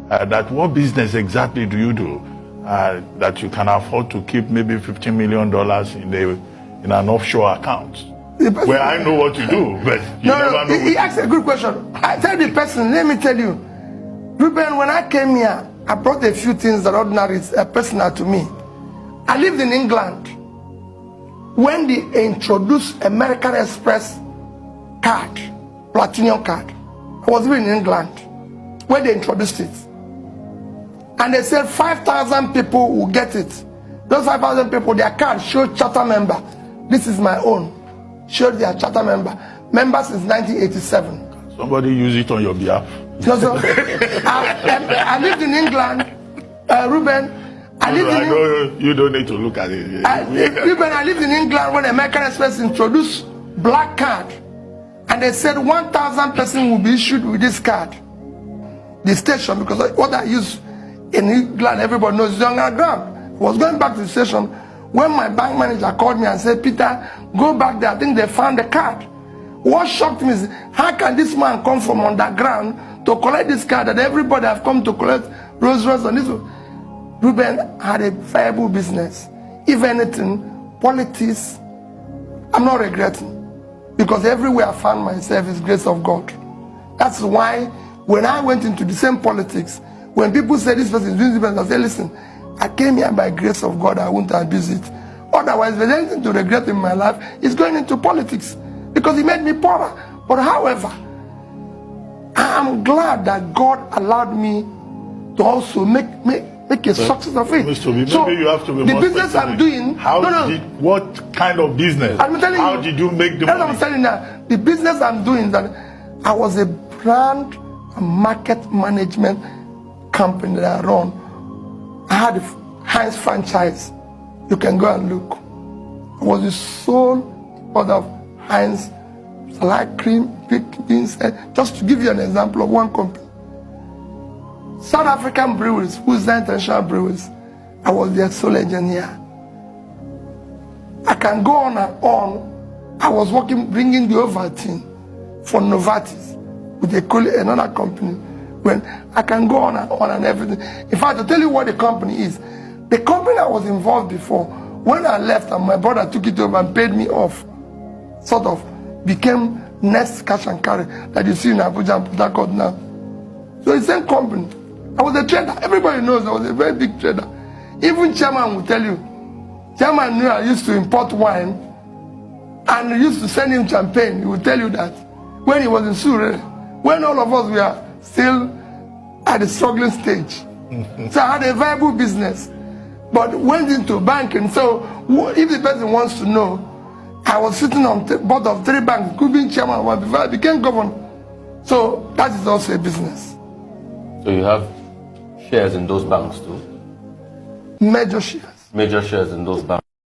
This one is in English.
that what business exactly do you do that you can afford to keep maybe $15 million in an offshore account? Well, I know what you do, but you never know. He asked a good question. I tell the person, let me tell you, Ruben, when I came here, I brought a few things that ordinary is personal to me. I lived in England when they introduced American Express card, platinum card. I was living in England when they introduced it. And they said 5,000 people will get it. Those 5,000 people, their card showed charter member. This is my own. Showed their charter member. Member since 1987. Somebody use it on your behalf. No, so I lived in England, Ruben. I know you don't need to look at it. Ruben, I lived in England when American Express introduced black card. And they said 1,000 persons will be issued with this card. The station, because what I use in England, everybody knows is on our ground. I was going back to the station when my bank manager called me and said, Peter, go back there. I think they found the card. What shocked me is, how can this man come from underground to collect this card that everybody have come to collect Rolls Royce on this one? Ruben had a viable business. If anything, politics, I'm not regretting. Because everywhere I found myself is grace of God. That's why when I went into the same politics, when people say this person is doing this, I say, listen, I came here by grace of God, I won't abuse it. Otherwise, if there's anything to regret in my life, it's going into politics. Because he made me poorer. But however, I'm glad that God allowed me to also make a success of it. Mr. B, so maybe you have to be the more business specific. I'm doing, what kind of business? I'm telling how you, did you make the money? I'm telling you now, the business I'm doing, that I was a brand and market management company that I run. I had a Heinz franchise. You can go and look. I was the sole product of Heinz, salad cream, baked beans. Just to give you an example of one company. South African breweries, who's the international breweries, I was their sole engineer. I can go on and on. I was working, bringing the Ovaltine for Novartis with another company. When I can go on and everything. In fact, to tell you what the company is, the company I was involved before, when I left and my brother took it over and paid me off, sort of became Next Cash and Carry that you see in Abuja and Port Harcourt now. So it's the same company. I was a trader. Everybody knows I was a very big trader. Even chairman will tell you. Chairman knew I used to import wine and I used to send him champagne. He will tell you that when he was in Surrey, when all of us were still at the struggling stage. So I had a viable business, but went into banking. So if the person wants to know, I was sitting on the board of 3 banks, could be chairman one before I became governor. So that is also a business. So you have shares in those banks too? Major shares. Major shares in those banks.